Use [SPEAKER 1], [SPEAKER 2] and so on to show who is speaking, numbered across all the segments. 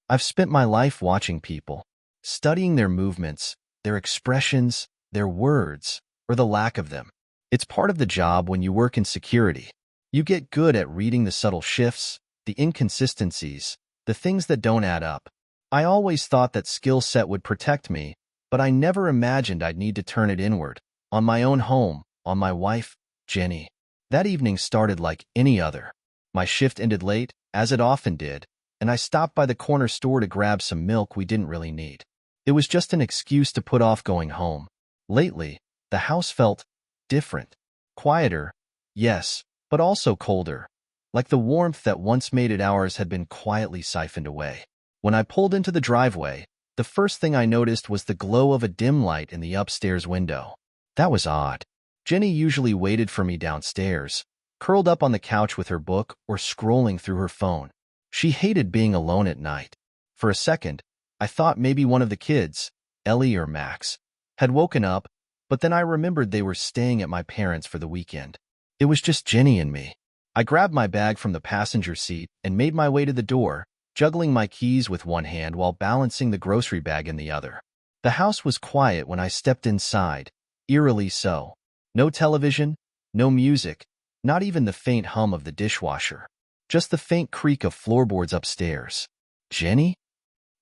[SPEAKER 1] I've spent my life watching people, studying their movements, their expressions, their words, or the lack of them. It's part of the job when you work in security. You get good at reading the subtle shifts, the inconsistencies, the things that don't add up. I always thought that skill set would protect me, but I never imagined I'd need to turn it inward, on my own home, on my wife, Jenny. That evening started like any other. My shift ended late, as it often did, and I stopped by the corner store to grab some milk we didn't really need. It was just an excuse to put off going home. Lately, the house felt different. Quieter, yes, but also colder. Like the warmth that once made it ours had been quietly siphoned away. When I pulled into the driveway, the first thing I noticed was the glow of a dim light in the upstairs window. That was odd. Jenny usually waited for me downstairs, curled up on the couch with her book or scrolling through her phone. She hated being alone at night. For a second, I thought maybe one of the kids, Ellie or Max, had woken up, but then I remembered they were staying at my parents' for the weekend. It was just Jenny and me. I grabbed my bag from the passenger seat and made my way to the door, juggling my keys with one hand while balancing the grocery bag in the other. The house was quiet when I stepped inside, eerily so. No television, no music, not even the faint hum of the dishwasher. Just the faint creak of floorboards upstairs. "Jenny?"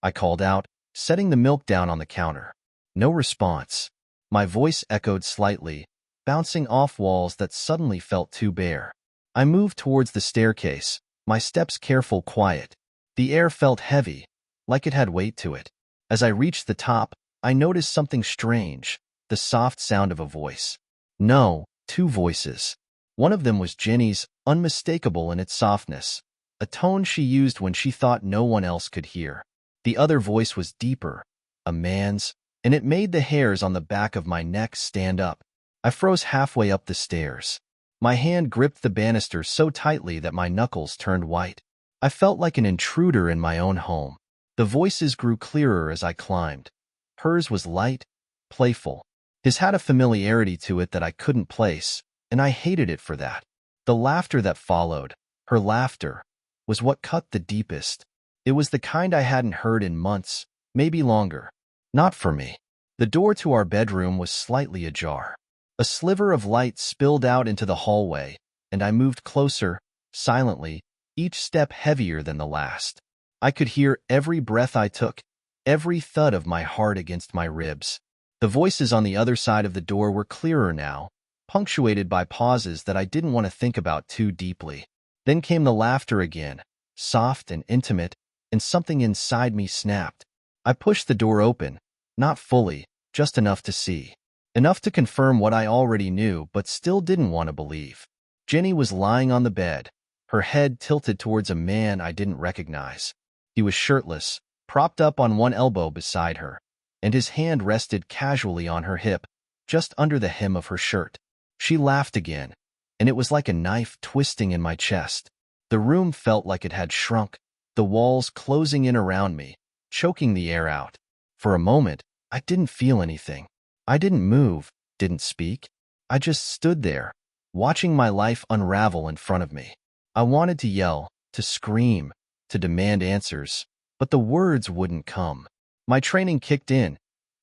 [SPEAKER 1] I called out, setting the milk down on the counter. No response. My voice echoed slightly, bouncing off walls that suddenly felt too bare. I moved towards the staircase, my steps careful, quiet. The air felt heavy, like it had weight to it. As I reached the top, I noticed something strange, the soft sound of a voice. No, two voices. One of them was Jenny's, unmistakable in its softness, a tone she used when she thought no one else could hear. The other voice was deeper, a man's, and it made the hairs on the back of my neck stand up. I froze halfway up the stairs. My hand gripped the banister so tightly that my knuckles turned white. I felt like an intruder in my own home. The voices grew clearer as I climbed. Hers was light, playful. His had a familiarity to it that I couldn't place, and I hated it for that. The laughter that followed, her laughter, was what cut the deepest. It was the kind I hadn't heard in months, maybe longer. Not for me. The door to our bedroom was slightly ajar. A sliver of light spilled out into the hallway, and I moved closer, silently, each step heavier than the last. I could hear every breath I took, every thud of my heart against my ribs. The voices on the other side of the door were clearer now, punctuated by pauses that I didn't want to think about too deeply. Then came the laughter again, soft and intimate, and something inside me snapped. I pushed the door open, not fully, just enough to see. Enough to confirm what I already knew but still didn't want to believe. Jenny was lying on the bed, her head tilted towards a man I didn't recognize. He was shirtless, propped up on one elbow beside her, and his hand rested casually on her hip, just under the hem of her shirt. She laughed again, and it was like a knife twisting in my chest. The room felt like it had shrunk, the walls closing in around me, choking the air out. For a moment, I didn't feel anything. I didn't move, didn't speak. I just stood there, watching my life unravel in front of me. I wanted to yell, to scream, to demand answers, but the words wouldn't come. My training kicked in,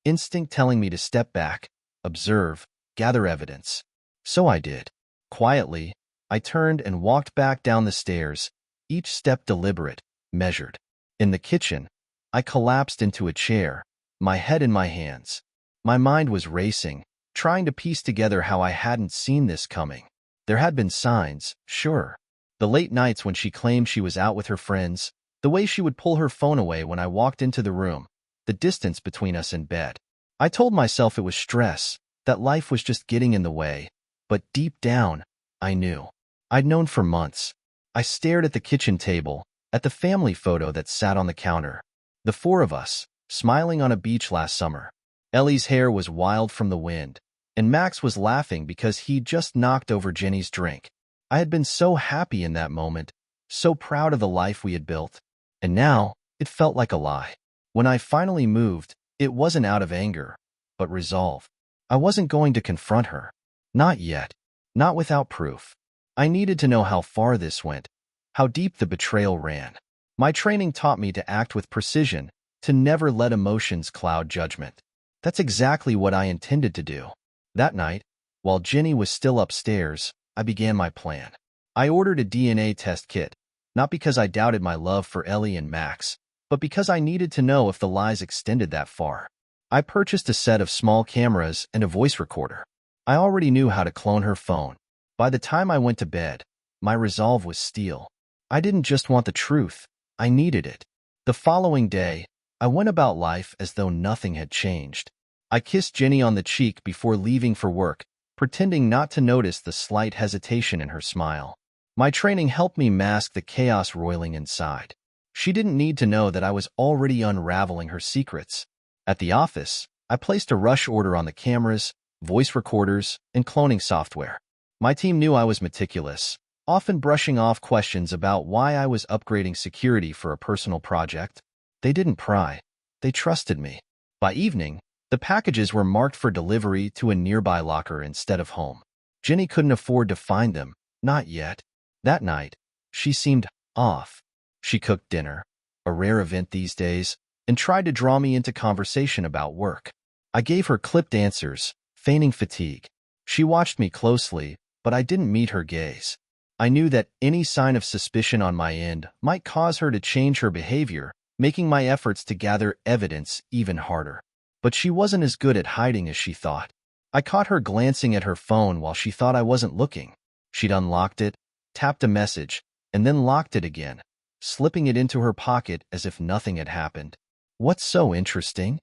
[SPEAKER 1] instinct telling me to step back, observe, gather evidence. So I did. Quietly, I turned and walked back down the stairs, each step deliberate, measured. In the kitchen, I collapsed into a chair, my head in my hands. My mind was racing, trying to piece together how I hadn't seen this coming. There had been signs, sure. The late nights when she claimed she was out with her friends, the way she would pull her phone away when I walked into the room, the distance between us in bed. I told myself it was stress, that life was just getting in the way, but deep down, I knew. I'd known for months. I stared at the kitchen table, at the family photo that sat on the counter. The four of us, smiling on a beach last summer. Ellie's hair was wild from the wind, and Max was laughing because he'd just knocked over Jenny's drink. I had been so happy in that moment, so proud of the life we had built, and now it felt like a lie. When I finally moved, it wasn't out of anger, but resolve. I wasn't going to confront her. Not yet. Not without proof. I needed to know how far this went, how deep the betrayal ran. My training taught me to act with precision, to never let emotions cloud judgment. That's exactly what I intended to do. That night, while Jenny was still upstairs, I began my plan. I ordered a DNA test kit, not because I doubted my love for Ellie and Max, but because I needed to know if the lies extended that far. I purchased a set of small cameras and a voice recorder. I already knew how to clone her phone. By the time I went to bed, my resolve was steel. I didn't just want the truth, I needed it. The following day, I went about life as though nothing had changed. I kissed Jenny on the cheek before leaving for work, pretending not to notice the slight hesitation in her smile. My training helped me mask the chaos roiling inside. She didn't need to know that I was already unraveling her secrets. At the office, I placed a rush order on the cameras, voice recorders, and cloning software. My team knew I was meticulous, often brushing off questions about why I was upgrading security for a personal project. They didn't pry. They trusted me. By evening, the packages were marked for delivery to a nearby locker instead of home. Jenny couldn't afford to find them, not yet. That night, she seemed off. She cooked dinner, a rare event these days, and tried to draw me into conversation about work. I gave her clipped answers, feigning fatigue. She watched me closely, but I didn't meet her gaze. I knew that any sign of suspicion on my end might cause her to change her behavior, making my efforts to gather evidence even harder. But she wasn't as good at hiding as she thought. I caught her glancing at her phone while she thought I wasn't looking. She'd unlocked it, tapped a message, and then locked it again, slipping it into her pocket as if nothing had happened. "What's so interesting?"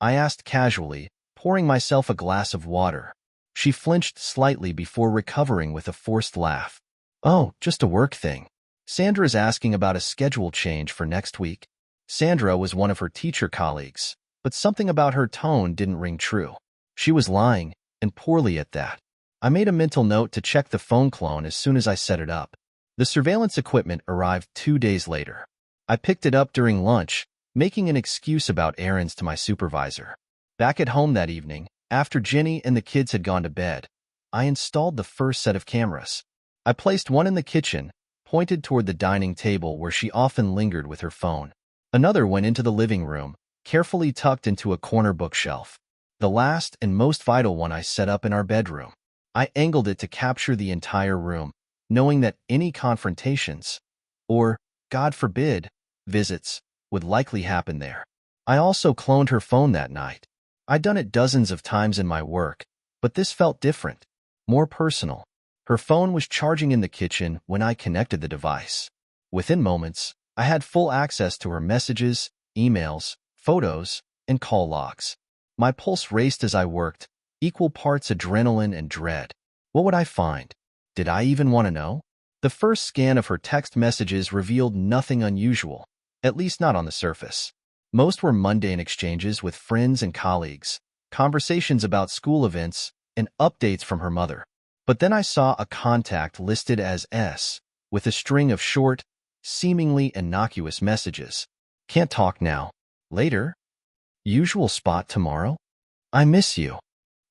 [SPEAKER 1] I asked casually, pouring myself a glass of water. She flinched slightly before recovering with a forced laugh. "Oh, just a work thing. Sandra's asking about a schedule change for next week." Sandra was one of her teacher colleagues, but something about her tone didn't ring true. She was lying, and poorly at that. I made a mental note to check the phone clone as soon as I set it up. The surveillance equipment arrived 2 days later. I picked it up during lunch, making an excuse about errands to my supervisor. Back at home that evening, after Jenny and the kids had gone to bed, I installed the first set of cameras. I placed one in the kitchen, pointed toward the dining table where she often lingered with her phone. Another went into the living room, carefully tucked into a corner bookshelf. The last and most vital one I set up in our bedroom. I angled it to capture the entire room, knowing that any confrontations, or, God forbid, visits, would likely happen there. I also cloned her phone that night. I'd done it dozens of times in my work, but this felt different, more personal. Her phone was charging in the kitchen when I connected the device. Within moments, I had full access to her messages, emails, photos, and call logs. My pulse raced as I worked, equal parts adrenaline and dread. What would I find? Did I even want to know? The first scan of her text messages revealed nothing unusual, at least not on the surface. Most were mundane exchanges with friends and colleagues, conversations about school events, and updates from her mother. But then I saw a contact listed as S, with a string of short, seemingly innocuous messages. "Can't talk now. Later? Usual spot tomorrow? I miss you."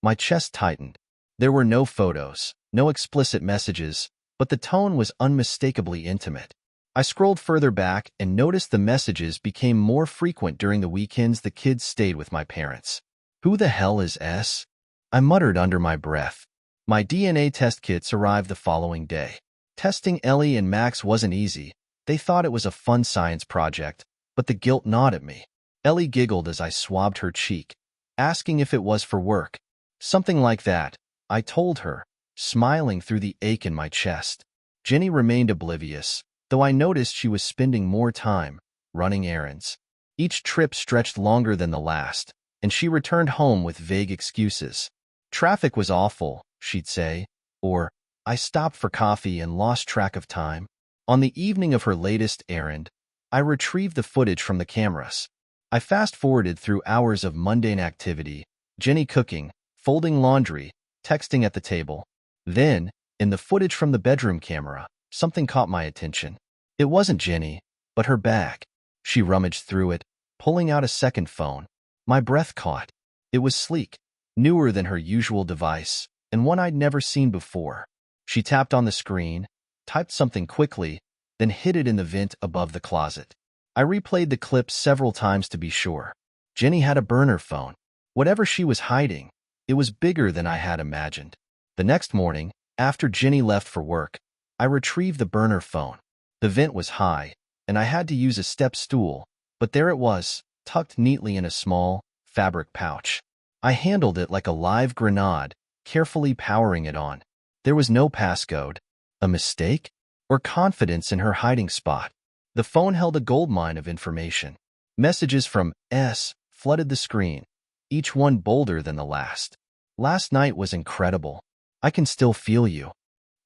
[SPEAKER 1] My chest tightened. There were no photos, no explicit messages, but the tone was unmistakably intimate. I scrolled further back and noticed the messages became more frequent during the weekends the kids stayed with my parents. "Who the hell is S?" I muttered under my breath. My DNA test kits arrived the following day. Testing Ellie and Max wasn't easy. They thought it was a fun science project, but the guilt gnawed at me. Ellie giggled as I swabbed her cheek, asking if it was for work. "Something like that," I told her, smiling through the ache in my chest. Jenny remained oblivious, though I noticed she was spending more time running errands. Each trip stretched longer than the last, and she returned home with vague excuses. "Traffic was awful," she'd say, or, "I stopped for coffee and lost track of time." On the evening of her latest errand, I retrieved the footage from the cameras. I fast-forwarded through hours of mundane activity, Jenny cooking, folding laundry, texting at the table. Then, in the footage from the bedroom camera, something caught my attention. It wasn't Jenny, but her bag. She rummaged through it, pulling out a second phone. My breath caught. It was sleek, newer than her usual device, and one I'd never seen before. She tapped on the screen, typed something quickly, then hid it in the vent above the closet. I replayed the clip several times to be sure. Jenny had a burner phone. Whatever she was hiding, it was bigger than I had imagined. The next morning, after Jenny left for work, I retrieved the burner phone. The vent was high, and I had to use a step stool, but there it was, tucked neatly in a small, fabric pouch. I handled it like a live grenade, carefully powering it on. There was no passcode, a mistake, or confidence in her hiding spot. The phone held a goldmine of information. Messages from S flooded the screen, each one bolder than the last. Last night was incredible. I can still feel you.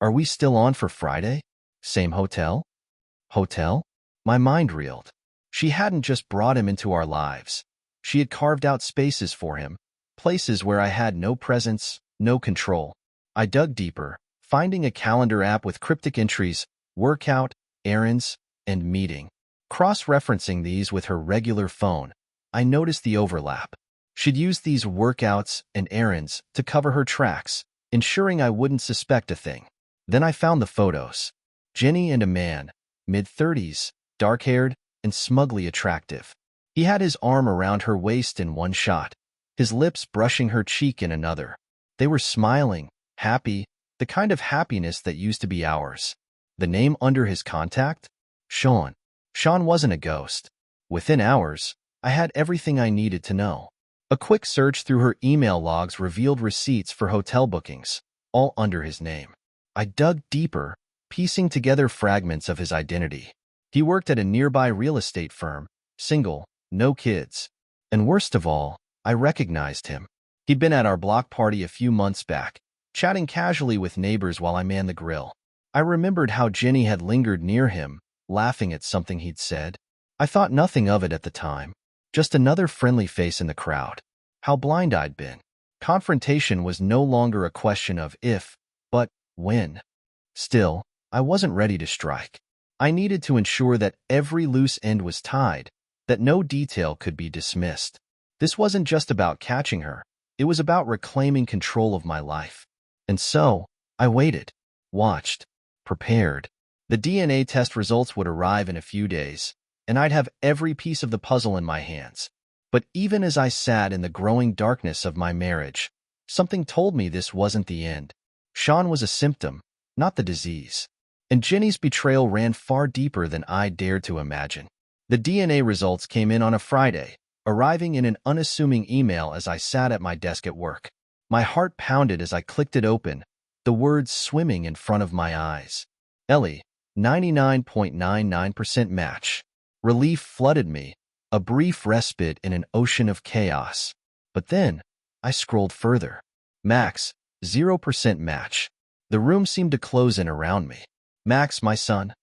[SPEAKER 1] Are we still on for Friday? Same hotel? Hotel? My mind reeled. She hadn't just brought him into our lives. She had carved out spaces for him, places where I had no presence, no control. I dug deeper, finding a calendar app with cryptic entries, workout, errands, and meeting. Cross-referencing these with her regular phone, I noticed the overlap. She'd used these workouts and errands to cover her tracks, ensuring I wouldn't suspect a thing. Then I found the photos. Jenny and a man, mid-30s, dark-haired, and smugly attractive. He had his arm around her waist in one shot, his lips brushing her cheek in another. They were smiling, happy, the kind of happiness that used to be ours. The name under his contact? Sean. Sean wasn't a ghost. Within hours, I had everything I needed to know. A quick search through her email logs revealed receipts for hotel bookings, all under his name. I dug deeper, piecing together fragments of his identity. He worked at a nearby real estate firm, single, no kids. And worst of all, I recognized him. He'd been at our block party a few months back, chatting casually with neighbors while I manned the grill. I remembered how Jenny had lingered near him, laughing at something he'd said. I thought nothing of it at the time, just another friendly face in the crowd. How blind I'd been. Confrontation was no longer a question of if, but when. Still, I wasn't ready to strike. I needed to ensure that every loose end was tied, that no detail could be dismissed. This wasn't just about catching her. It was about reclaiming control of my life. And so, I waited, watched, prepared. The DNA test results would arrive in a few days, and I'd have every piece of the puzzle in my hands. But even as I sat in the growing darkness of my marriage, something told me this wasn't the end. Sean was a symptom, not the disease. And Jenny's betrayal ran far deeper than I dared to imagine. The DNA results came in on a Friday, arriving in an unassuming email as I sat at my desk at work. My heart pounded as I clicked it open, the words swimming in front of my eyes. Ellie, 99.99% match. Relief flooded me, a brief respite in an ocean of chaos. But then, I scrolled further. Max, 0% match. The room seemed to close in around me. Max, my son,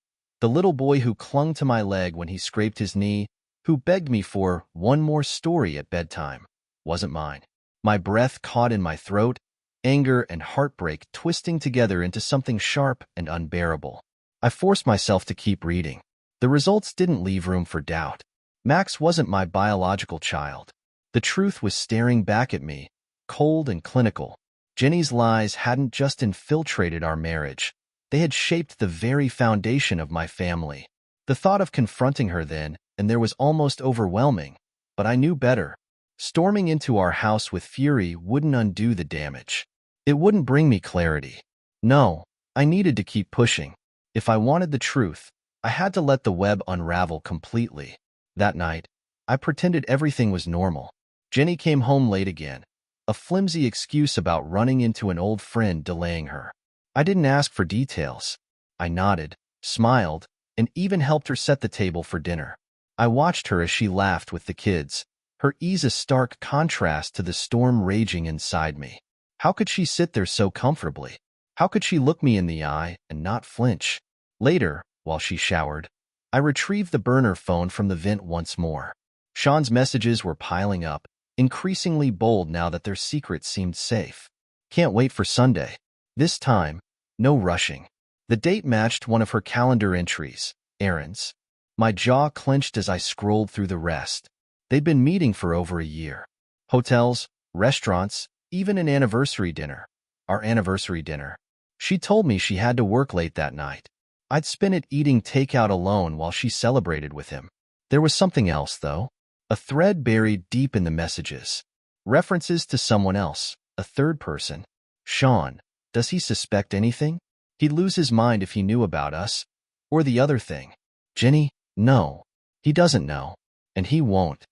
[SPEAKER 1] the little boy who clung to my leg when he scraped his knee, who begged me for one more story at bedtime, wasn't mine. My breath caught in my throat, anger and heartbreak twisting together into something sharp and unbearable. I forced myself to keep reading. The results didn't leave room for doubt. Max wasn't my biological child. The truth was staring back at me, cold and clinical. Jenny's lies hadn't just infiltrated our marriage. They had shaped the very foundation of my family. The thought of confronting her then, and there was almost overwhelming, but I knew better. Storming into our house with fury wouldn't undo the damage. It wouldn't bring me clarity. No, I needed to keep pushing. If I wanted the truth, I had to let the web unravel completely. That night, I pretended everything was normal. Jenny came home late again, a flimsy excuse about running into an old friend delaying her. I didn't ask for details. I nodded, smiled, and even helped her set the table for dinner. I watched her as she laughed with the kids, her ease a stark contrast to the storm raging inside me. How could she sit there so comfortably? How could she look me in the eye and not flinch? Later, while she showered, I retrieved the burner phone from the vent once more. Sean's messages were piling up, increasingly bold now that their secret seemed safe. Can't wait for Sunday. This time, no rushing. The date matched one of her calendar entries, errands. My jaw clenched as I scrolled through the rest. They'd been meeting for over a year. Hotels, restaurants, even an anniversary dinner. Our anniversary dinner. She told me she had to work late that night. I'd spent it eating takeout alone while she celebrated with him. There was something else, though. A thread buried deep in the messages. References to someone else, a third person. Sean, does he suspect anything? He'd lose his mind if he knew about us. Or the other thing. Jenny, no. He doesn't know. And he won't.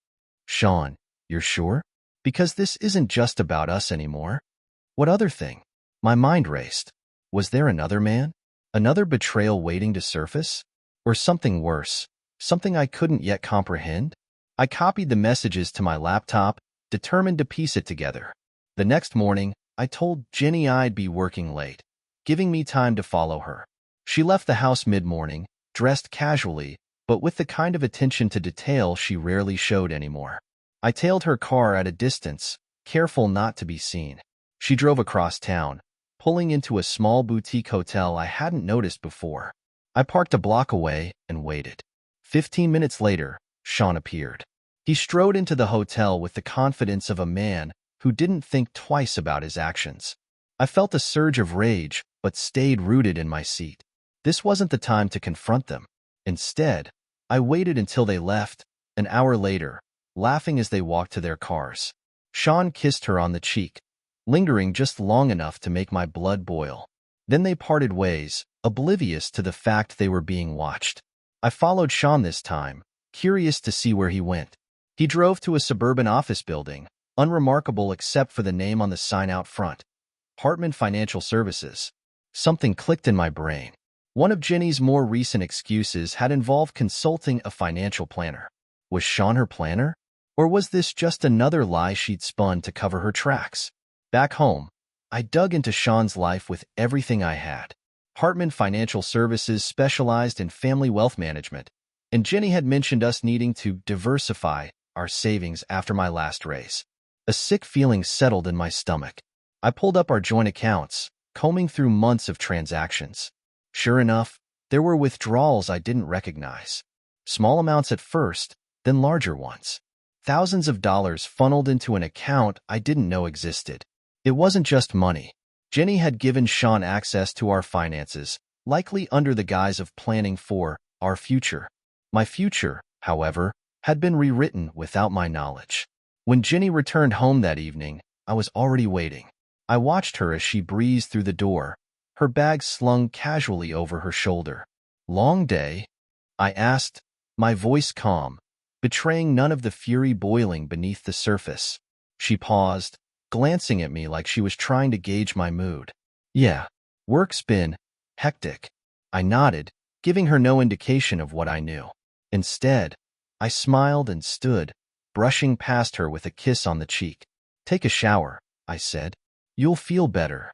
[SPEAKER 1] Sean, you're sure? Because this isn't just about us anymore. What other thing? My mind raced. Was there another man? Another betrayal waiting to surface? Or something worse? Something I couldn't yet comprehend? I copied the messages to my laptop, determined to piece it together. The next morning, I told Jenny I'd be working late, giving me time to follow her. She left the house mid-morning, dressed casually, but with the kind of attention to detail she rarely showed anymore. I tailed her car at a distance, careful not to be seen. She drove across town, pulling into a small boutique hotel I hadn't noticed before. I parked a block away and waited. 15 minutes later, Sean appeared. He strode into the hotel with the confidence of a man who didn't think twice about his actions. I felt a surge of rage, but stayed rooted in my seat. This wasn't the time to confront them. Instead, I waited until they left, an hour later, laughing as they walked to their cars. Sean kissed her on the cheek, lingering just long enough to make my blood boil. Then they parted ways, oblivious to the fact they were being watched. I followed Sean this time, curious to see where he went. He drove to a suburban office building, unremarkable except for the name on the sign out front. Hartman Financial Services. Something clicked in my brain. One of Jenny's more recent excuses had involved consulting a financial planner. Was Sean her planner? Or was this just another lie she'd spun to cover her tracks? Back home, I dug into Sean's life with everything I had. Hartman Financial Services specialized in family wealth management, and Jenny had mentioned us needing to diversify our savings after my last raise. A sick feeling settled in my stomach. I pulled up our joint accounts, combing through months of transactions. Sure enough, there were withdrawals I didn't recognize. Small amounts at first, then larger ones. Thousands of dollars funneled into an account I didn't know existed. It wasn't just money. Jenny had given Sean access to our finances, likely under the guise of planning for our future. My future, however, had been rewritten without my knowledge. When Jenny returned home that evening, I was already waiting. I watched her as she breezed through the door, her bag slung casually over her shoulder. Long day? I asked, my voice calm, betraying none of the fury boiling beneath the surface. She paused, glancing at me like she was trying to gauge my mood. Yeah, work's been hectic. I nodded, giving her no indication of what I knew. Instead, I smiled and stood, brushing past her with a kiss on the cheek. Take a shower, I said. You'll feel better.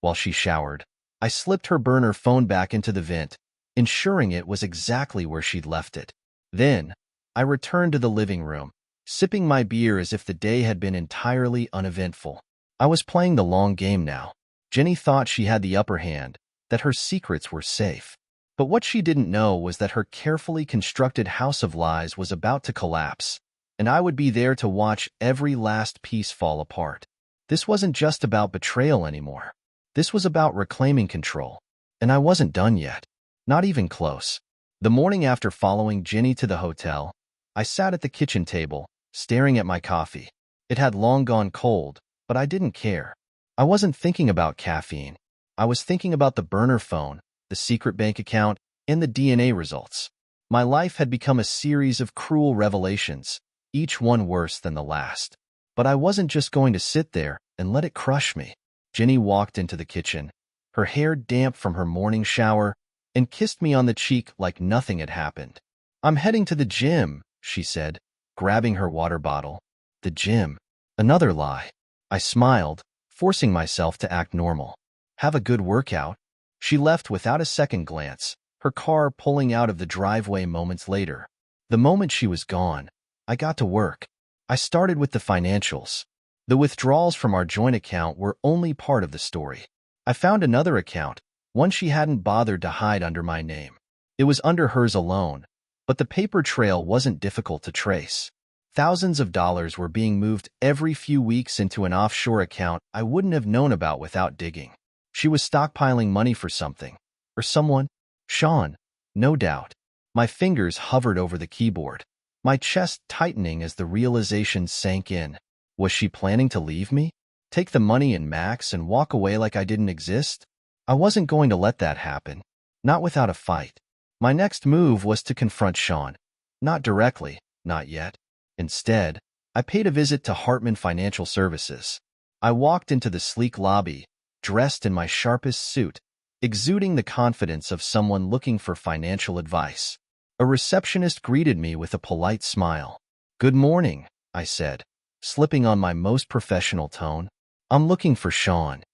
[SPEAKER 1] While she showered, I slipped her burner phone back into the vent, ensuring it was exactly where she'd left it. Then, I returned to the living room, sipping my beer as if the day had been entirely uneventful. I was playing the long game now. Jenny thought she had the upper hand, that her secrets were safe. But what she didn't know was that her carefully constructed house of lies was about to collapse, and I would be there to watch every last piece fall apart. This wasn't just about betrayal anymore. This was about reclaiming control, and I wasn't done yet. Not even close. The morning after following Jenny to the hotel, I sat at the kitchen table, staring at my coffee. It had long gone cold, but I didn't care. I wasn't thinking about caffeine. I was thinking about the burner phone, the secret bank account, and the DNA results. My life had become a series of cruel revelations, each one worse than the last. But I wasn't just going to sit there and let it crush me. Jenny walked into the kitchen, her hair damp from her morning shower, and kissed me on the cheek like nothing had happened. I'm heading to the gym, she said, grabbing her water bottle. The gym. Another lie. I smiled, forcing myself to act normal. Have a good workout. She left without a second glance, her car pulling out of the driveway moments later. The moment she was gone, I got to work. I started with the financials. The withdrawals from our joint account were only part of the story. I found another account, one she hadn't bothered to hide under my name. It was under hers alone, but the paper trail wasn't difficult to trace. Thousands of dollars were being moved every few weeks into an offshore account I wouldn't have known about without digging. She was stockpiling money for something. Or someone. Sean. No doubt. My fingers hovered over the keyboard. my chest tightening as the realization sank in. Was she planning to leave me? Take the money and Max and walk away like I didn't exist? I wasn't going to let that happen. Not without a fight. My next move was to confront Sean. Not directly, not yet. Instead, I paid a visit to Hartman Financial Services. I walked into the sleek lobby, dressed in my sharpest suit, exuding the confidence of someone looking for financial advice. A receptionist greeted me with a polite smile. "Good morning," I said, slipping on my most professional tone. "I'm looking for Sean."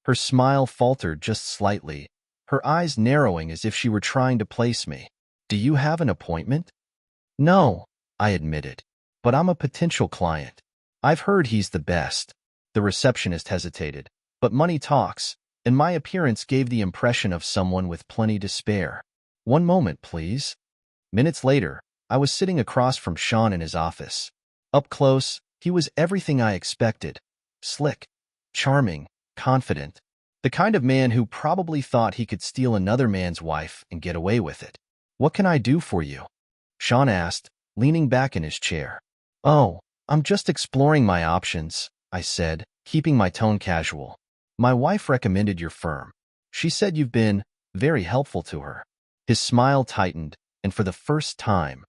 [SPEAKER 1] Her smile faltered just slightly, her eyes narrowing as if she were trying to place me. "Do you have an appointment?" "No," I admitted, "but I'm a potential client. I've heard he's the best." The receptionist hesitated, but money talks, and my appearance gave the impression of someone with plenty to spare. "One moment, please." Minutes later, I was sitting across from Sean in his office. Up close, he was everything I expected. Slick, charming, confident. The kind of man who probably thought he could steal another man's wife and get away with it. "What can I do for you?" Sean asked, leaning back in his chair. "Oh, I'm just exploring my options," I said, keeping my tone casual. "My wife recommended your firm. She said you've been very helpful to her." His smile tightened, and for the first time,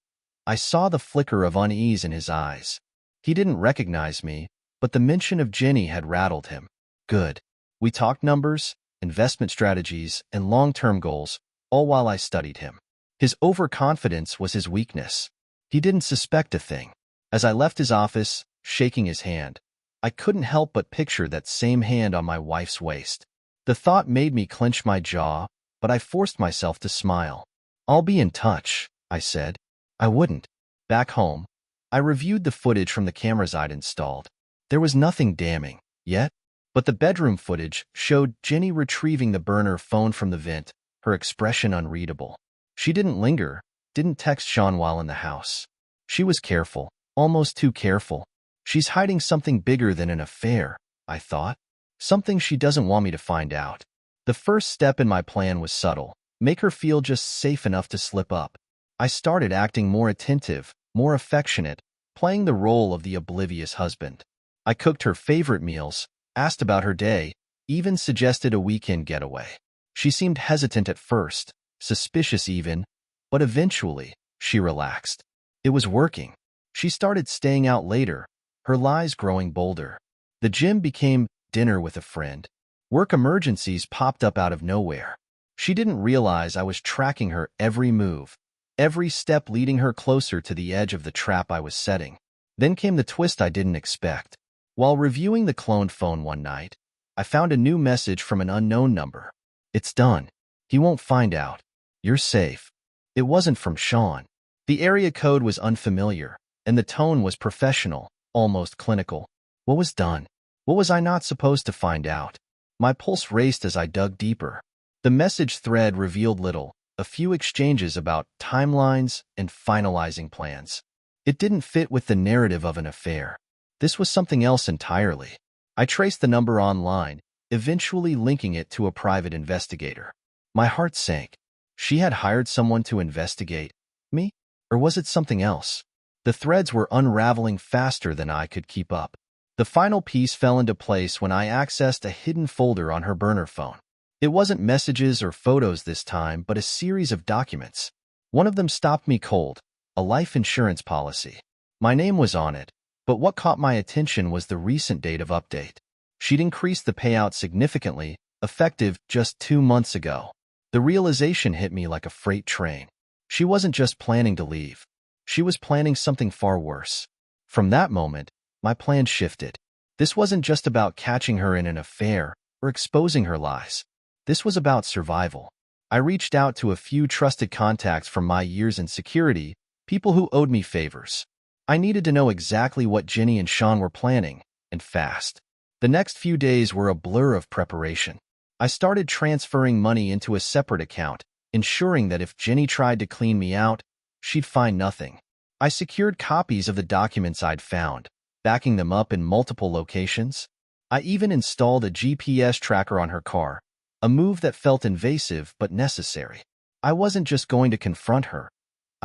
[SPEAKER 1] I saw the flicker of unease in his eyes. He didn't recognize me, but the mention of Jenny had rattled him. Good. We talked numbers, investment strategies, and long-term goals, all while I studied him. His overconfidence was his weakness. He didn't suspect a thing. As I left his office, shaking his hand, I couldn't help but picture that same hand on my wife's waist. The thought made me clench my jaw, but I forced myself to smile. "I'll be in touch," I said. I wouldn't. Back home, I reviewed the footage from the cameras I'd installed. There was nothing damning, yet, but the bedroom footage showed Jenny retrieving the burner phone from the vent, her expression unreadable. She didn't linger, didn't text Sean while in the house. She was careful, almost too careful. She's hiding something bigger than an affair, I thought. Something she doesn't want me to find out. The first step in my plan was subtle. Make her feel just safe enough to slip up. I started acting more attentive, more affectionate, playing the role of the oblivious husband. I cooked her favorite meals, asked about her day, even suggested a weekend getaway. She seemed hesitant at first, suspicious even, but eventually, she relaxed. It was working. She started staying out later, her lies growing bolder. The gym became dinner with a friend. Work emergencies popped up out of nowhere. She didn't realize I was tracking her every move, every step leading her closer to the edge of the trap I was setting. Then came the twist I didn't expect. While reviewing the cloned phone one night, I found a new message from an unknown number. "It's done. He won't find out. You're safe." It wasn't from Sean. The area code was unfamiliar, and the tone was professional, almost clinical. What was done? What was I not supposed to find out? My pulse raced as I dug deeper. The message thread revealed little, a few exchanges about timelines and finalizing plans. It didn't fit with the narrative of an affair. This was something else entirely. I traced the number online, eventually linking it to a private investigator. My heart sank. She had hired someone to investigate me? Or was it something else? The threads were unraveling faster than I could keep up. The final piece fell into place when I accessed a hidden folder on her burner phone. It wasn't messages or photos this time, but a series of documents. One of them stopped me cold, a life insurance policy. My name was on it, but what caught my attention was the recent date of update. She'd increased the payout significantly, effective just 2 months ago. The realization hit me like a freight train. She wasn't just planning to leave. She was planning something far worse. From that moment, my plan shifted. This wasn't just about catching her in an affair or exposing her lies. This was about survival. I reached out to a few trusted contacts from my years in security, people who owed me favors. I needed to know exactly what Jenny and Sean were planning, and fast. The next few days were a blur of preparation. I started transferring money into a separate account, ensuring that if Jenny tried to clean me out, she'd find nothing. I secured copies of the documents I'd found, backing them up in multiple locations. I even installed a GPS tracker on her car, a move that felt invasive but necessary. I wasn't just going to confront her.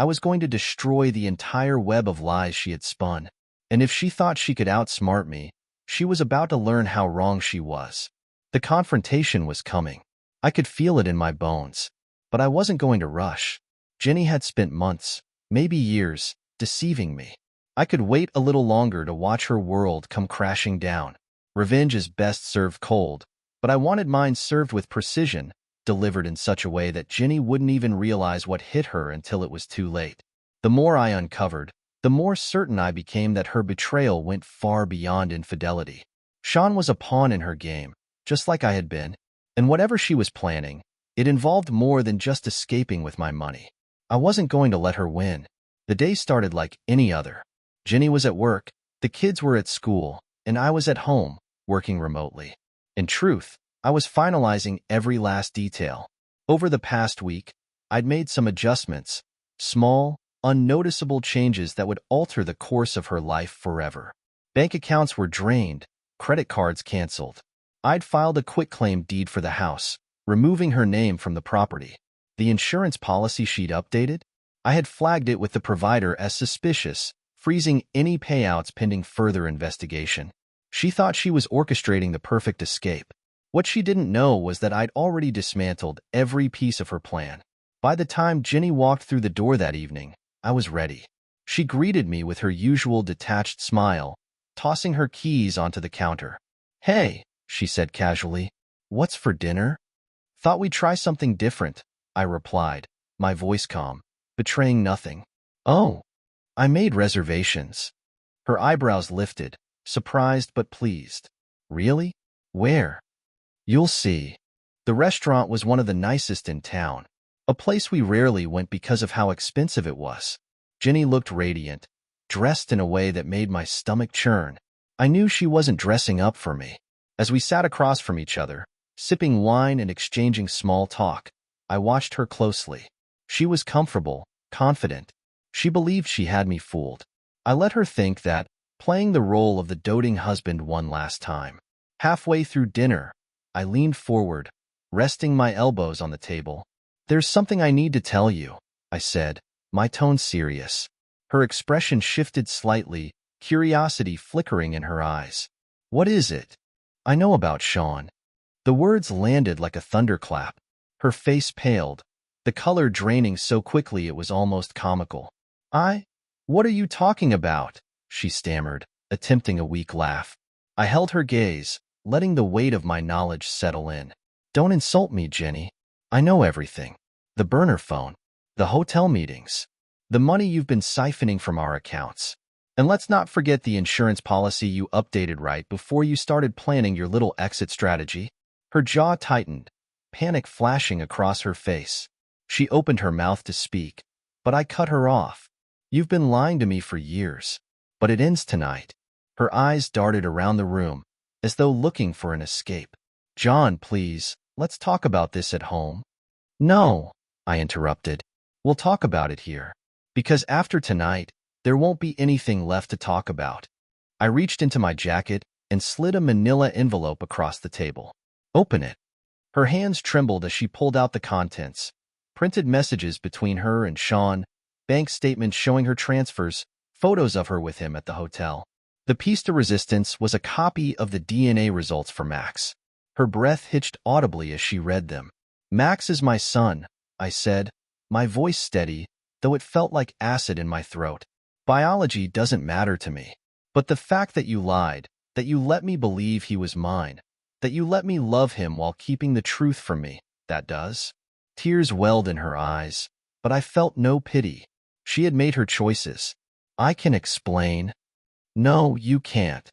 [SPEAKER 1] I was going to destroy the entire web of lies she had spun. And if she thought she could outsmart me, she was about to learn how wrong she was. The confrontation was coming. I could feel it in my bones. But I wasn't going to rush. Jenny had spent months, maybe years, deceiving me. I could wait a little longer to watch her world come crashing down. Revenge is best served cold, but I wanted mine served with precision, delivered in such a way that Jenny wouldn't even realize what hit her until it was too late. The more I uncovered, the more certain I became that her betrayal went far beyond infidelity. Sean was a pawn in her game, just like I had been, and whatever she was planning, it involved more than just escaping with my money. I wasn't going to let her win. The day started like any other. Jenny was at work, the kids were at school, and I was at home, working remotely. In truth, I was finalizing every last detail. Over the past week, I'd made some adjustments, small, unnoticeable changes that would alter the course of her life forever. Bank accounts were drained, credit cards canceled. I'd filed a quitclaim deed for the house, removing her name from the property. The insurance policy she'd updated? I had flagged it with the provider as suspicious, freezing any payouts pending further investigation. She thought she was orchestrating the perfect escape. What she didn't know was that I'd already dismantled every piece of her plan. By the time Jenny walked through the door that evening, I was ready. She greeted me with her usual detached smile, tossing her keys onto the counter. "Hey," she said casually, "what's for dinner?" "Thought we'd try something different," I replied, my voice calm, betraying nothing. "Oh, I made reservations." Her eyebrows lifted, surprised but pleased. "Really? Where?" "You'll see." The restaurant was one of the nicest in town, a place we rarely went because of how expensive it was. Jenny looked radiant, dressed in a way that made my stomach churn. I knew she wasn't dressing up for me. As we sat across from each other, sipping wine and exchanging small talk, I watched her closely. She was comfortable, confident. She believed she had me fooled. I let her think that, playing the role of the doting husband one last time. Halfway through dinner, I leaned forward, resting my elbows on the table. "There's something I need to tell you," I said, my tone serious. Her expression shifted slightly, curiosity flickering in her eyes. "What is it?" "I know about Sean." The words landed like a thunderclap. Her face paled, the color draining so quickly it was almost comical. What are you talking about?" she stammered, attempting a weak laugh. I held her gaze, letting the weight of my knowledge settle in. "Don't insult me, Jenny. I know everything. The burner phone, the hotel meetings, the money you've been siphoning from our accounts. And let's not forget the insurance policy you updated right before you started planning your little exit strategy." Her jaw tightened, panic flashing across her face. She opened her mouth to speak, but I cut her off. "You've been lying to me for years, but it ends tonight." Her eyes darted around the room, as though looking for an escape. "John, please, let's talk about this at home." "No," I interrupted. "We'll talk about it here. Because after tonight, there won't be anything left to talk about." I reached into my jacket and slid a manila envelope across the table. "Open it." Her hands trembled as she pulled out the contents. Printed messages between her and Sean, bank statements showing her transfers, photos of her with him at the hotel. The piece de resistance was a copy of the DNA results for Max. Her breath hitched audibly as she read them. "Max is my son," I said, my voice steady, though it felt like acid in my throat. "Biology doesn't matter to me. But the fact that you lied, that you let me believe he was mine, that you let me love him while keeping the truth from me, that does." Tears welled in her eyes, but I felt no pity. She had made her choices. "I can explain." "No, you can't."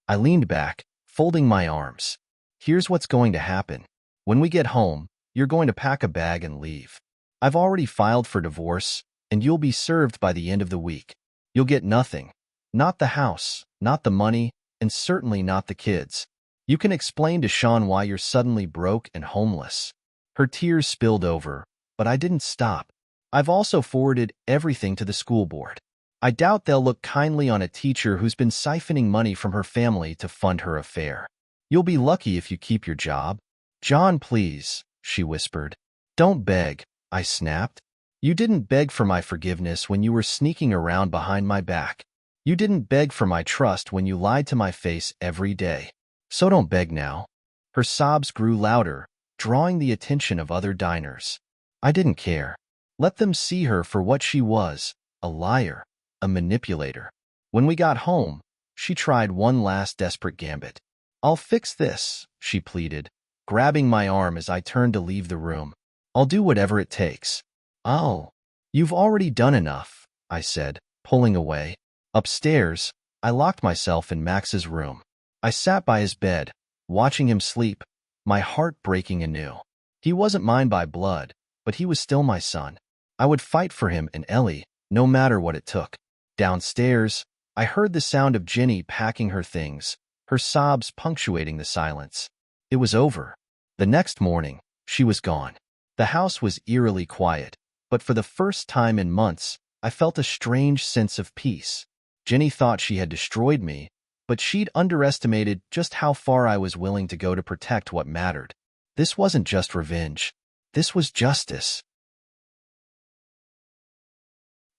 [SPEAKER 1] I leaned back, folding my arms. "Here's what's going to happen. When we get home, you're going to pack a bag and leave. I've already filed for divorce, and you'll be served by the end of the week. You'll get nothing. Not the house, not the money, and certainly not the kids. You can explain to Sean why you're suddenly broke and homeless." Her tears spilled over, but I didn't stop. "I've also forwarded everything to the school board. I doubt they'll look kindly on a teacher who's been siphoning money from her family to fund her affair. You'll be lucky if you keep your job." "John, please," she whispered. "Don't beg," I snapped. You didn't beg for my forgiveness when you were sneaking around behind my back. You didn't beg for my trust when you lied to my face every day. So don't beg now." Her sobs grew louder, drawing the attention of other diners. I didn't care. Let them see her for what she was, a liar, a manipulator. When we got home, she tried one last desperate gambit. "I'll fix this," she pleaded, grabbing my arm as I turned to leave the room. "I'll do whatever it takes." "Oh, you've already done enough," I said, pulling away. Upstairs, I locked myself in Max's room. I sat by his bed, watching him sleep, my heart breaking anew. He wasn't mine by blood, but he was still my son. I would fight for him and Ellie, no matter what it took. Downstairs, I heard the sound of Jenny packing her things, her sobs punctuating the silence. It was over. The next morning, she was gone. The house was eerily quiet, but for the first time in months, I felt a strange sense of peace. Jenny thought she had destroyed me, but she'd underestimated just how far I was willing to go to protect what mattered. This wasn't just revenge. This was justice.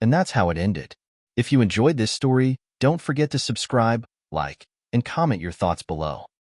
[SPEAKER 1] And that's how it ended. If you enjoyed this story, don't forget to subscribe, like, and comment your thoughts below.